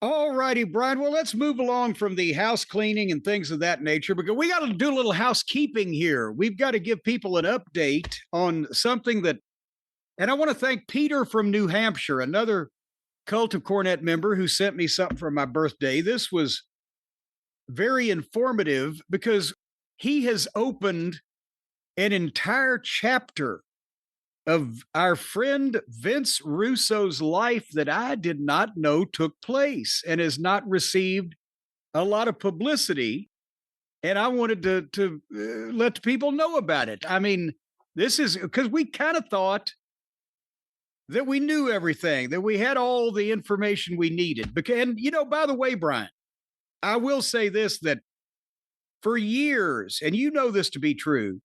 All righty, Brian. Well, let's move along from the house cleaning and things of that nature because we got to do a little housekeeping here. We've got to give people an update on something that, and I want to thank Peter from New Hampshire, another Cult of Cornette member who sent me something for my birthday. This was very informative because he has opened an entire chapter of our friend Vince Russo's life that I did not know took place and has not received a lot of publicity. And I wanted to let people know about it. I mean, this is because we kind of thought that we knew everything, that we had all the information we needed. And, by the way, Brian, I will say this, that for years, and you know this to be true,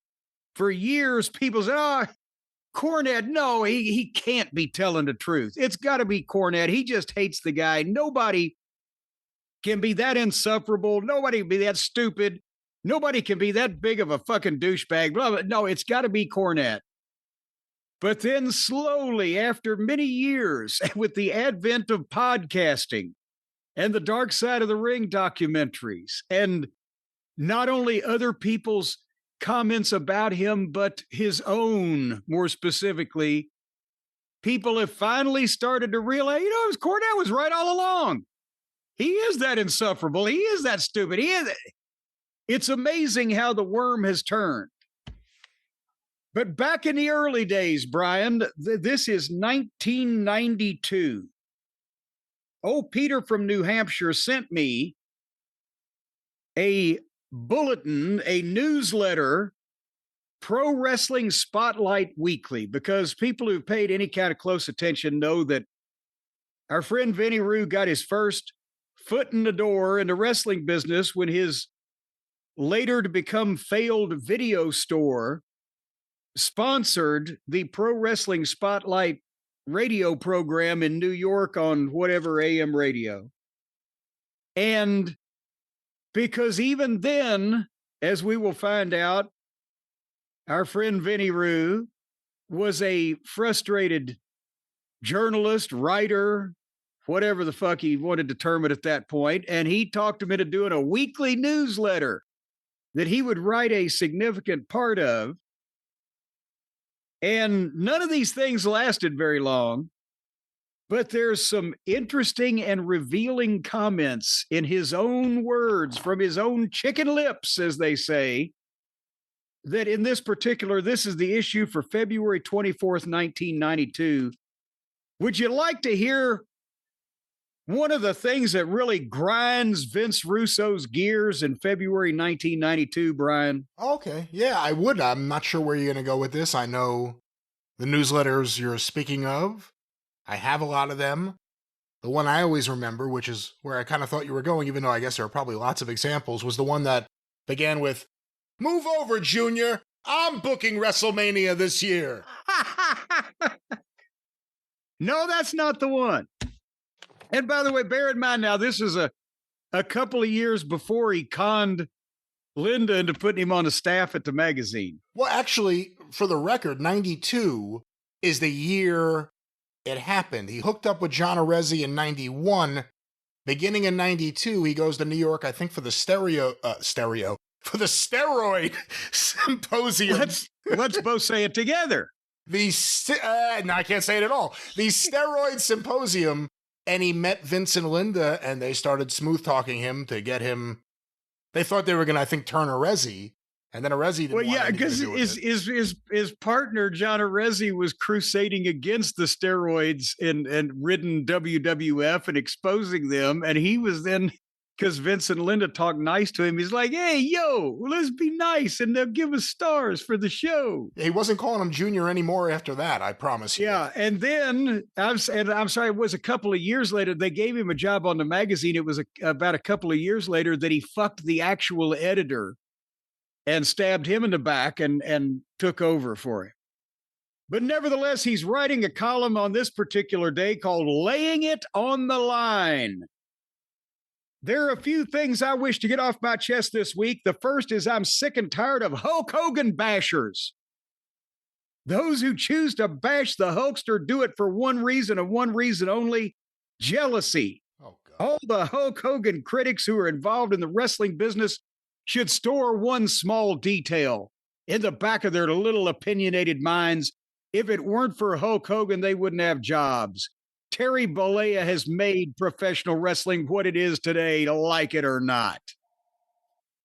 for years, people said, Cornette, no, he can't be telling the truth. It's got to be Cornette. He just hates the guy. Nobody can be that insufferable. Nobody can be that stupid. Nobody can be that big of a fucking douchebag. Blah, blah. No, it's got to be Cornette. But then slowly, after many years, with the advent of podcasting and the Dark Side of the Ring documentaries, and not only other people's comments about him, but his own, more specifically, people have finally started to realize, Cornette was right all along. He is that insufferable. He is that stupid. It's amazing how the worm has turned. But back in the early days, Brian, this is 1992. Peter from New Hampshire sent me a bulletin, a newsletter, Pro Wrestling Spotlight Weekly, because people who've paid any kind of close attention know that our friend Vinny Rue got his first foot in the door in the wrestling business when his later to become failed video store sponsored the Pro Wrestling Spotlight radio program in New York on whatever AM radio. And because even then, as we will find out, our friend Vinny Rue was a frustrated journalist, writer, whatever the fuck he wanted to term it at that point. And he talked him into doing a weekly newsletter that he would write a significant part of. And none of these things lasted very long. But there's some interesting and revealing comments in his own words, from his own chicken lips, as they say, that in this is the issue for February 24th, 1992. Would you like to hear one of the things that really grinds Vince Russo's gears in February 1992, Brian? Okay. Yeah, I would. I'm not sure where you're going to go with this. I know the newsletters you're speaking of. I have a lot of them. The one I always remember, which is where I kind of thought you were going, even though I guess there are probably lots of examples, was the one that began with, "Move over, Junior. I'm booking WrestleMania this year." No, that's not the one. And by the way, bear in mind now, this is a couple of years before he conned Linda into putting him on the staff at the magazine. Well, actually, for the record, 92 is the year it happened. He hooked up with John Arezzi in 91. Beginning in 92, he goes to New York, I think, for the steroid symposium. Let's both say it together. No, I can't say it at all. The steroid symposium, and he met Vince and Linda, and they started smooth talking him to get him. They thought they were going to, I think, turn Arezzi. And then Arezzi didn't want because his partner, John Arezzi, was crusading against the steroids and ridden WWF and exposing them. And he was then, because Vince and Linda talked nice to him, he's like, "Hey, yo, let's be nice and they'll give us stars for the show." He wasn't calling him Junior anymore after that, I promise you. Yeah, and then, I'm sorry, it was a couple of years later, they gave him a job on the magazine. It was about a couple of years later that he fucked the actual editor and stabbed him in the back and took over for him. But nevertheless, he's writing a column on this particular day called "Laying It on the Line." There are a few things I wish to get off my chest this week. The first is I'm sick and tired of Hulk Hogan bashers. Those who choose to bash the Hulkster do it for one reason and one reason only: jealousy. Oh, God. All the Hulk Hogan critics who are involved in the wrestling business should store one small detail in the back of their little opinionated minds. If it weren't for Hulk Hogan, they wouldn't have jobs. Terry Bollea has made professional wrestling what it is today, like it or not.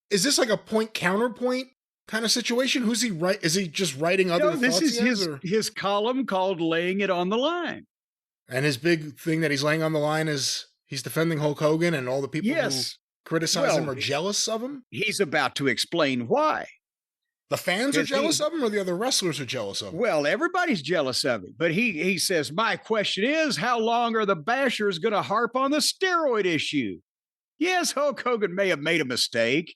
Is this like a point counterpoint kind of situation? Who's he right? Is he just writing other This thoughts is his column called Laying It on the Line. And his big thing that he's laying on the line is he's defending Hulk Hogan, and all the people who criticize him are jealous of him? He's about to explain why. The fans are jealous of him, or the other wrestlers are jealous of him? Well, everybody's jealous of him. But he says, my question is, how long are the bashers going to harp on the steroid issue? Yes, Hulk Hogan may have made a mistake.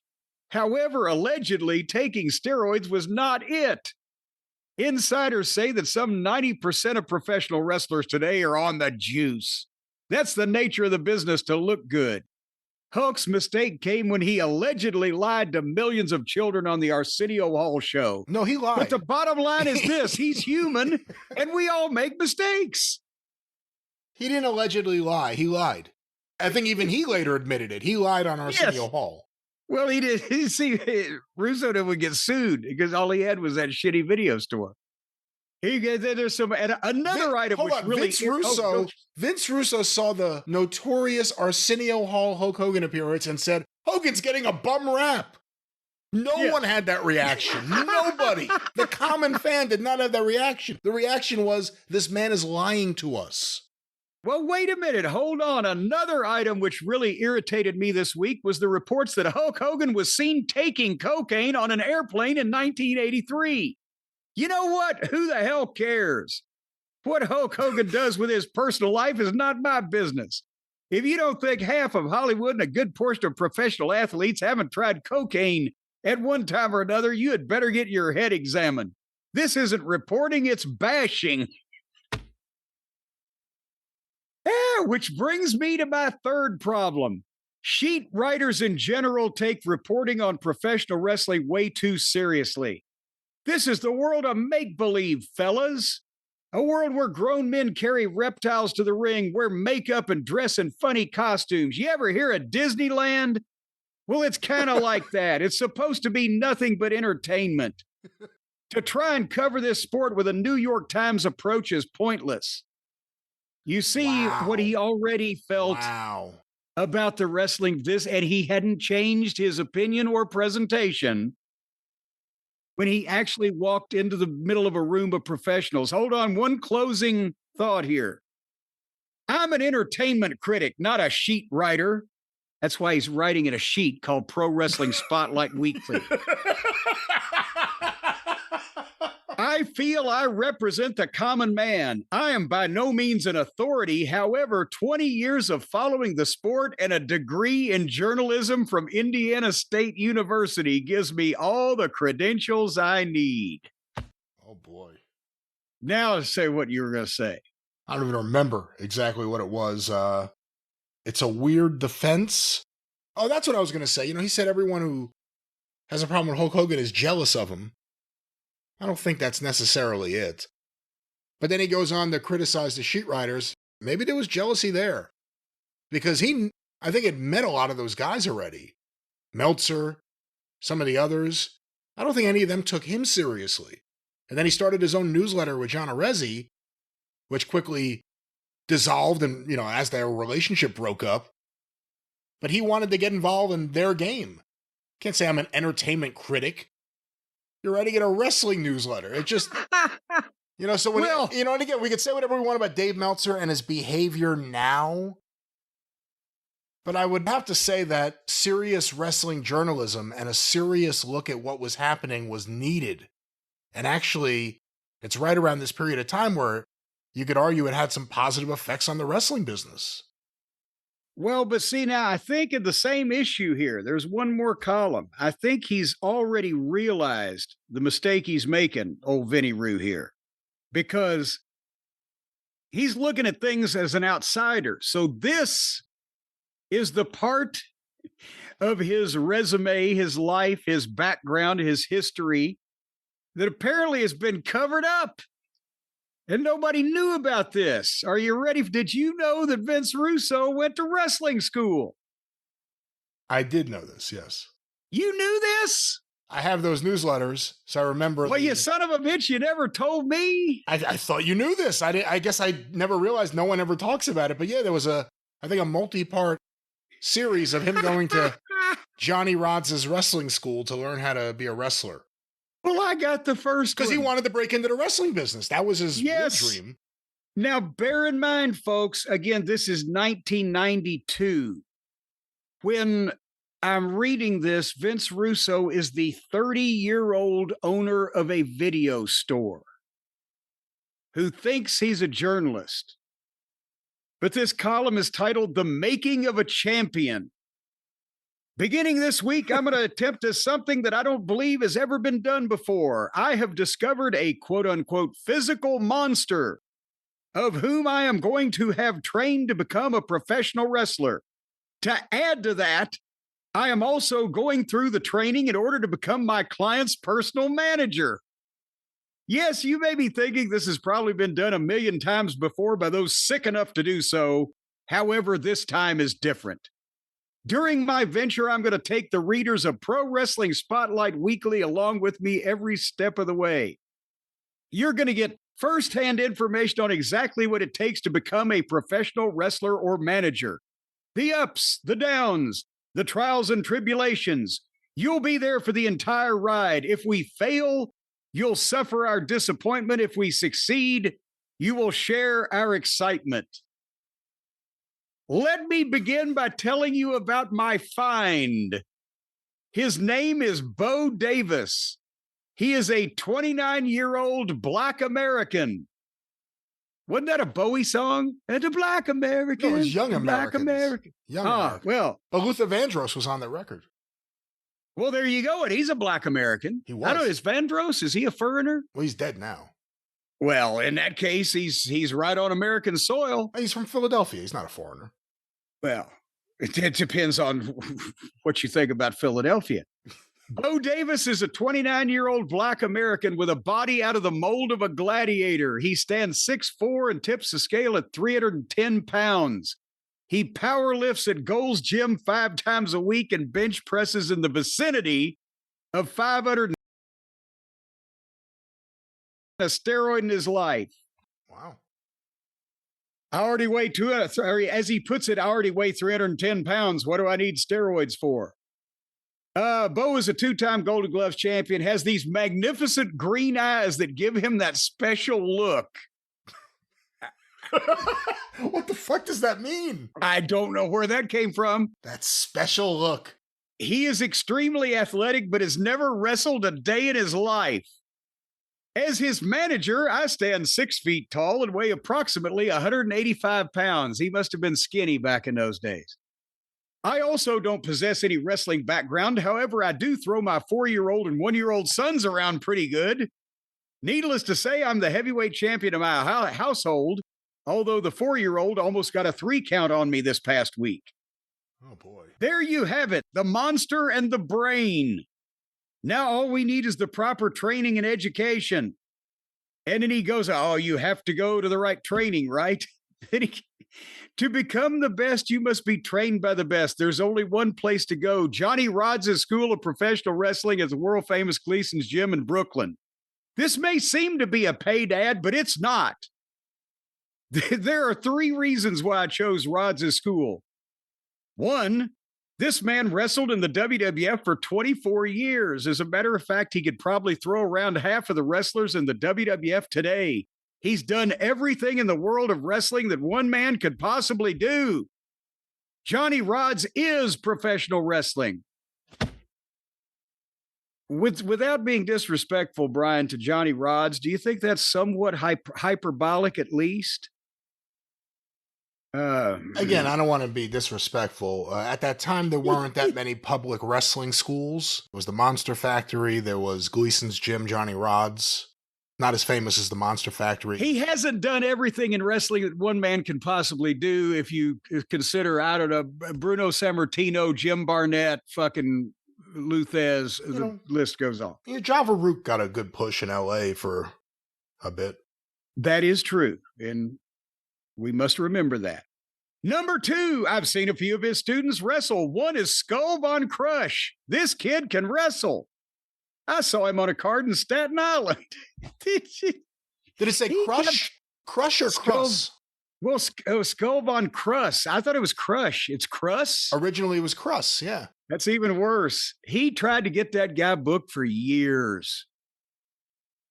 However, allegedly, taking steroids was not it. Insiders say that some 90% of professional wrestlers today are on the juice. That's the nature of the business, to look good. Hulk's mistake came when he allegedly lied to millions of children on the Arsenio Hall show. No, he lied. But the bottom line is this: he's human, and we all make mistakes. He didn't allegedly lie. He lied. I think even he later admitted it. He lied on Arsenio Hall. Well, he did. See, Russo would get sued because all he had was that shitty video store. There's some another item which really Vince Russo saw the notorious Arsenio Hall Hulk Hogan appearance and said, "Hogan's getting a bum rap." No one had that reaction. Nobody. The common fan did not have that reaction. The reaction was, this man is lying to us. Well, wait a minute. Hold on. Another item which really irritated me this week was the reports that Hulk Hogan was seen taking cocaine on an airplane in 1983. You know what? Who the hell cares? What Hulk Hogan does with his personal life is not my business. If you don't think half of Hollywood and a good portion of professional athletes haven't tried cocaine at one time or another, you had better get your head examined. This isn't reporting, it's bashing. Which brings me to my third problem. Sheet writers in general take reporting on professional wrestling way too seriously. This is the world of make-believe, fellas. A world where grown men carry reptiles to the ring, wear makeup, and dress in funny costumes. You ever hear of Disneyland? Well, it's kind of like that. It's supposed to be nothing but entertainment. To try and cover this sport with a New York Times approach is pointless. You see what he already felt about the wrestling, and he hadn't changed his opinion or presentation when he actually walked into the middle of a room of professionals. Hold on, one closing thought here. I'm an entertainment critic, not a sheet writer. That's why he's writing in a sheet called Pro Wrestling Spotlight Weekly. I feel I represent the common man. I am by no means an authority. However, 20 years of following the sport and a degree in journalism from Indiana State University gives me all the credentials I need. Oh, boy. Now say what you were going to say. I don't even remember exactly what it was. It's a weird defense. Oh, that's what I was going to say. You know, he said everyone who has a problem with Hulk Hogan is jealous of him. I don't think that's necessarily it. But then he goes on to criticize the sheet writers. Maybe there was jealousy there. Because I think, had met a lot of those guys already. Meltzer, some of the others. I don't think any of them took him seriously. And then he started his own newsletter with John Arezzi, which quickly dissolved and, as their relationship broke up. But he wanted to get involved in their game. Can't say I'm an entertainment critic. You're writing in a wrestling newsletter. It just, so when, and again, we could say whatever we want about Dave Meltzer and his behavior now. But I would have to say that serious wrestling journalism and a serious look at what was happening was needed. And actually, it's right around this period of time where you could argue it had some positive effects on the wrestling business. Well, but see, now I think in the same issue here, there's one more column. I think he's already realized the mistake he's making, old Vinny Roo here, because he's looking at things as an outsider. So this is the part of his resume, his life, his background, his history that apparently has been covered up. And nobody knew about this. Are you ready? Did you know that Vince Russo went to wrestling school? I did know this, yes. You knew this? I have those newsletters, so I remember. Well, you son of a bitch, you never told me. I thought you knew this. I guess I never realized no one ever talks about it. But yeah, there was I think a multi-part series of him going to Johnny Rods' wrestling school to learn how to be a wrestler. Well, I got the first because he wanted to break into the wrestling business. That was his real dream. Now, bear in mind, folks, again, this is 1992. When I'm reading this, Vince Russo is the 30-year-old owner of a video store who thinks he's a journalist. But this column is titled The Making of a Champion. Beginning this week, I'm going to attempt something that I don't believe has ever been done before. I have discovered a quote-unquote physical monster of whom I am going to have trained to become a professional wrestler. To add to that, I am also going through the training in order to become my client's personal manager. Yes, you may be thinking this has probably been done a million times before by those sick enough to do so. However, this time is different. During my venture, I'm going to take the readers of Pro Wrestling Spotlight Weekly along with me every step of the way. You're going to get firsthand information on exactly what it takes to become a professional wrestler or manager. The ups, the downs, the trials and tribulations. You'll be there for the entire ride. If we fail, you'll suffer our disappointment. If we succeed, you will share our excitement. Let me begin by telling you about my find. His name is Bo Davis. He is a 29-year-old Black American. Wasn't that a Bowie song? And a Black American. No, it was Young Black Americans. American. Young Americans. Well. But Luther Vandross was on that record. Well, there you go. And he's a Black American. He was. I don't know, is Vandross, is he a foreigner? Well, he's dead now. Well, in that case, he's right on American soil. He's from Philadelphia. He's not a foreigner. Well, it depends on what you think about Philadelphia. Bo Davis is a 29-year-old Black American with a body out of the mold of a gladiator. He stands 6'4" and tips the scale at 310 pounds. He power lifts at Gold's Gym 5 times a week and bench presses in the vicinity of 500 a steroid in his life. Wow. I already weigh as he puts it, I already weigh 310 pounds. What do I need steroids for? Bo is a 2-time Golden Gloves champion, has these magnificent green eyes that give him that special look. What the fuck does that mean? I don't know where that came from. That special look. He is extremely athletic, but has never wrestled a day in his life. As his manager, I stand 6 feet tall and weigh approximately 185 pounds. He must have been skinny back in those days. I also don't possess any wrestling background. However, I do throw my 4-year-old and 1-year-old sons around pretty good. Needless to say, I'm the heavyweight champion of my household, although the 4-year-old almost got a 3 count on me this past week. Oh, boy. There you have it, the monster and the brain. Now all we need is the proper training and education. And then he goes, oh, you have to go to the right training, right? To become the best, you must be trained by the best. There's only one place to go. Johnny Rods' School of Professional Wrestling at the world-famous Gleason's Gym in Brooklyn. This may seem to be a paid ad, but it's not. There are 3 reasons why I chose Rods' school. 1, this man wrestled in the WWF for 24 years. As a matter of fact, he could probably throw around half of the wrestlers in the WWF today. He's done everything in the world of wrestling that one man could possibly do. Johnny Rods is professional wrestling. Without being disrespectful, Brian, to Johnny Rods, do you think that's somewhat hyperbolic at least? Again, I don't want to be disrespectful. At that time, there weren't that many public wrestling schools. There was the Monster Factory. There was Gleason's Gym, Johnny Rods. Not as famous as the Monster Factory. He hasn't done everything in wrestling that one man can possibly do. If you consider, I don't know, Bruno Sammartino, Jim Barnett, fucking Luthez, the list goes on. Java Root got a good push in LA for a bit. That is true. And we must remember that. Number 2, I've seen a few of his students wrestle. One is Skull Von Crush. This kid can wrestle. I saw him on a card in Staten Island. Did it say Crush? Crush or Cruss? Well, Skull Von Cruss. I thought it was Crush. It's Cruss? Originally, it was Cruss, yeah. That's even worse. He tried to get that guy booked for years.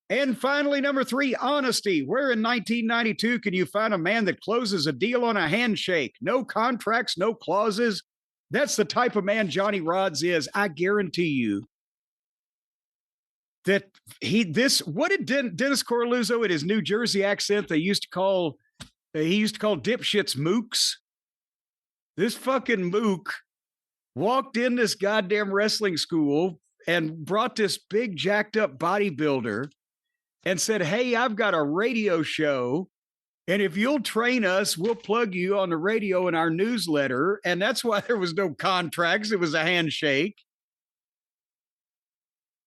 And finally, number 3, honesty. Where in 1992 can you find a man that closes a deal on a handshake? No contracts, no clauses. That's the type of man Johnny Rodz is. I guarantee you that what did Dennis Coralluzzo in his New Jersey accent he used to call dipshits mooks? This fucking mook walked in this goddamn wrestling school and brought this big jacked up bodybuilder and said, hey, I've got a radio show, and if you'll train us, we'll plug you on the radio in our newsletter. And that's why there was no contracts. It was a handshake.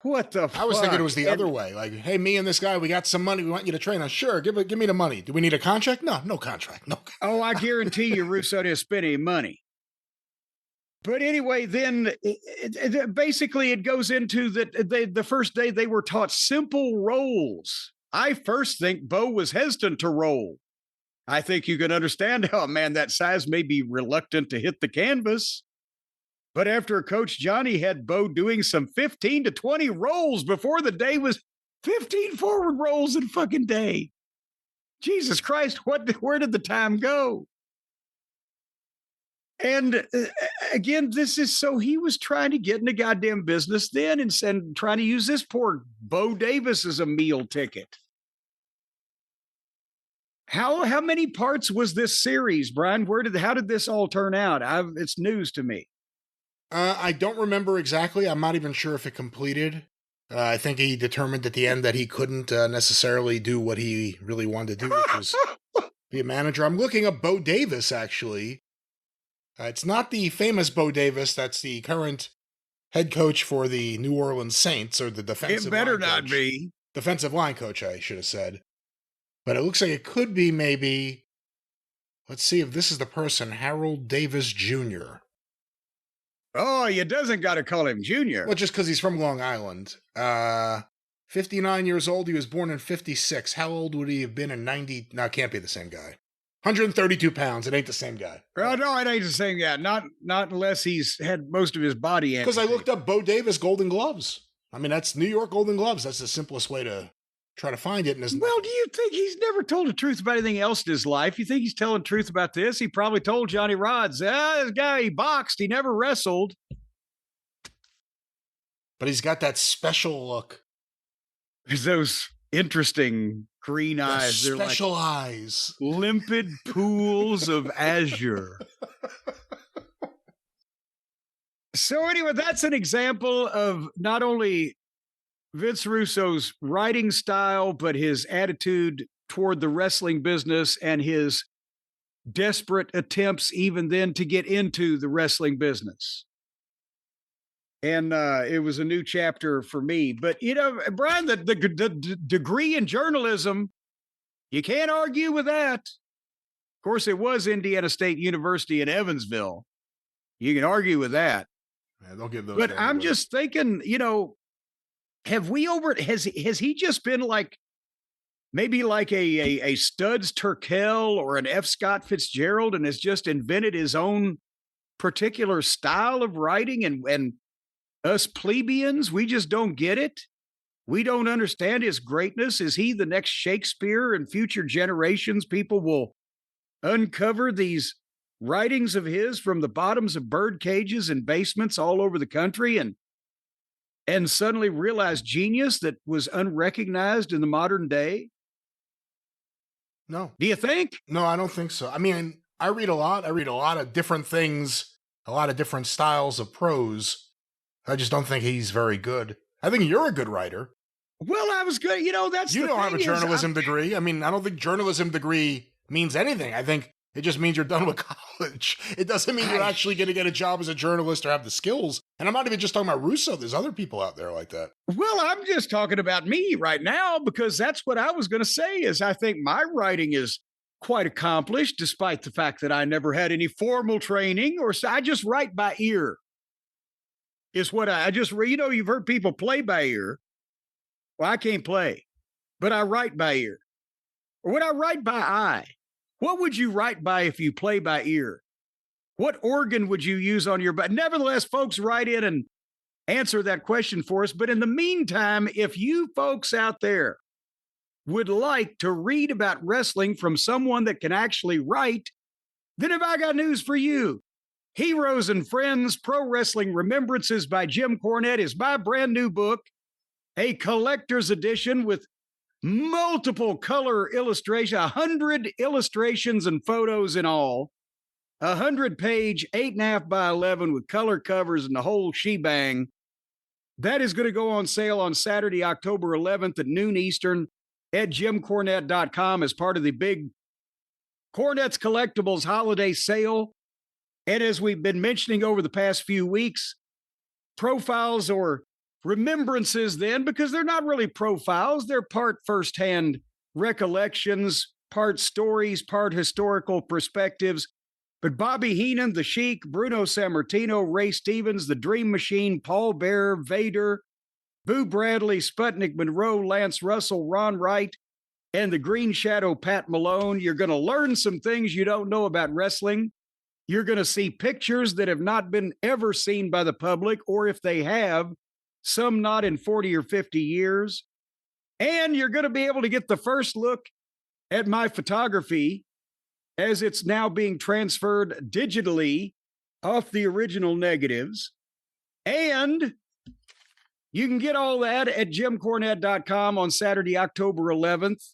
What the fuck? I was thinking it was the other way. Like, hey, me and this guy, we got some money. We want you to train us. Sure, give me the money. Do we need a contract? No contract. No. Oh, I guarantee you Russo didn't spend any money. But anyway, then basically it goes into that the first day they were taught simple rolls. I first think Bo was hesitant to roll. I think you can understand how a man that size may be reluctant to hit the canvas. But after Coach Johnny had Bo doing some 15 to 20 rolls before the day was 15 forward rolls in fucking day. Jesus Christ, where did the time go? And again, he was trying to get in the goddamn business then and trying to use this poor Bo Davis as a meal ticket. How many parts was this series, Brian? How did this all turn out? It's news to me. I don't remember exactly. I'm not even sure if it completed. I think he determined at the end that he couldn't necessarily do what he really wanted to do, which was be a manager. I'm looking up Bo Davis, actually. It's not the famous Bo Davis. That's the current head coach for the New Orleans Saints, or the defensive line coach. It better not be. Defensive line coach, I should have said. But it looks like it could be maybe, let's see if this is the person, Harold Davis Jr. Oh, you doesn't got to call him Junior. Well, just because he's from Long Island. 59 years old. He was born in 56. How old would he have been in 90? No, it can't be the same guy. 132 pounds. It ain't the same guy. Well, no, it ain't the same guy. Not unless he's had most of his body amputated. Because I looked up Bo Davis Golden Gloves. I mean, that's New York Golden Gloves. That's the simplest way to try to find it. Well, do you think he's never told the truth about anything else in his life? You think he's telling the truth about this? He probably told Johnny Rodz, this guy, he boxed. He never wrestled. But he's got that special look. There's those interesting green eyes. They're special eyes. Limpid pools of azure. So anyway, that's an example of not only Vince Russo's writing style, but his attitude toward the wrestling business and his desperate attempts even then to get into the wrestling business. And it was a new chapter for me. But, you know, Brian, the degree in journalism, you can't argue with that. Of course, it was Indiana State University in Evansville. You can argue with that. Yeah, don't give those. But I'm just thinking, you know, has he just been like maybe like a Studs Terkel or an F. Scott Fitzgerald and has just invented his own particular style of writing, and us plebeians, we just don't get it? We don't understand his greatness. Is he the next Shakespeare, and future generations people will uncover these writings of his from the bottoms of bird cages and basements all over the country and suddenly realize genius that was unrecognized in the modern day? No. Do you think? No, I don't think so. I mean, I read a lot. I read a lot of different things, a lot of different styles of prose. I just don't think he's very good. I think you're a good writer. Well, I was good. You know, you don't have a journalism degree. I mean, I don't think journalism degree means anything. I think It just means you're done with college. It doesn't mean you're actually going to get a job as a journalist or have the skills. And I'm not even just talking about Russo. There's other people out there like that. Well, I'm just talking about me right now because that's what I was going to say is I think my writing is quite accomplished despite the fact that I never had any formal training or I just write by ear is what I just, you've heard people play by ear. Well, I can't play, but I write by ear. Or when I write by eye, what would you write by if you play by ear? What organ would you use on your butt? Nevertheless, folks, write in and answer that question for us. But in the meantime, if you folks out there would like to read about wrestling from someone that can actually write, then have I got news for you. Heroes and Friends, Pro Wrestling Remembrances by Jim Cornette is my brand new book, a collector's edition with multiple color illustration, 100 illustrations and photos in all, 100-page, 8.5 by 11 with color covers and the whole shebang. That is going to go on sale on Saturday, October 11th at noon Eastern at jimcornette.com as part of the big Cornette's Collectibles holiday sale. And as we've been mentioning over the past few weeks, profiles or remembrances then, because they're not really profiles, they're part firsthand recollections, part stories, part historical perspectives. But Bobby Heenan, The Sheik, Bruno Sammartino, Ray Stevens, The Dream Machine, Paul Bearer, Vader, Boo Bradley, Sputnik Monroe, Lance Russell, Ron Wright, and the Green Shadow, Pat Malone. You're going to learn some things you don't know about wrestling. You're going to see pictures that have not been ever seen by the public, or if they have, some not in 40 or 50 years. And you're going to be able to get the first look at my photography as it's now being transferred digitally off the original negatives. And you can get all that at jimcornette.com on Saturday, October 11th.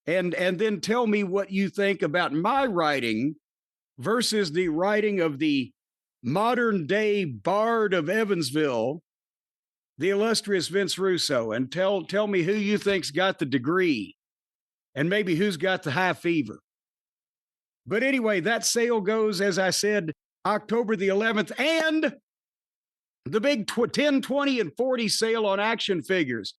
And then tell me what you think about my writing versus the writing of the modern day bard of Evansville, the illustrious Vince Russo. And tell me who you think's got the degree and maybe who's got the high fever. But anyway, that sale goes, as I said, October the 11th, and the big 10, 20, and 40 sale on action figures.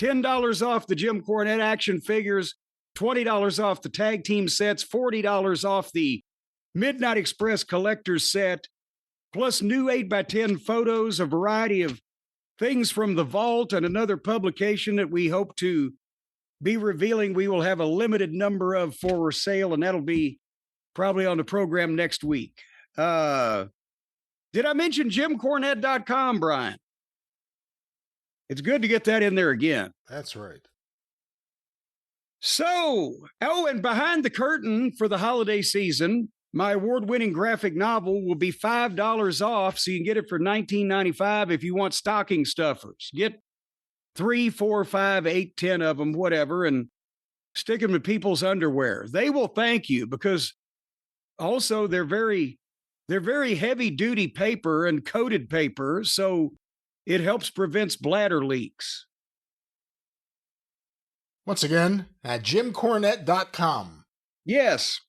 $10 off the Jim Cornette action figures, $20 off the tag team sets, $40 off the Midnight Express collector's set, plus new 8x10 photos, a variety of things from the vault, and another publication that we hope to be revealing. We will have a limited number of for sale, and that'll be probably on the program next week. Did I mention jimcornette.com, Brian? It's good to get that in there again. That's right. So, and behind the curtain for the holiday season, my award-winning graphic novel will be $5 off, so you can get it for $19.95 if you want stocking stuffers. Get 3, 4, 5, 8, 10 of them, whatever, and stick them in people's underwear. They will thank you because also they're very heavy duty paper and coated paper, so it helps prevent bladder leaks. Once again, at jimcornette.com. Yes.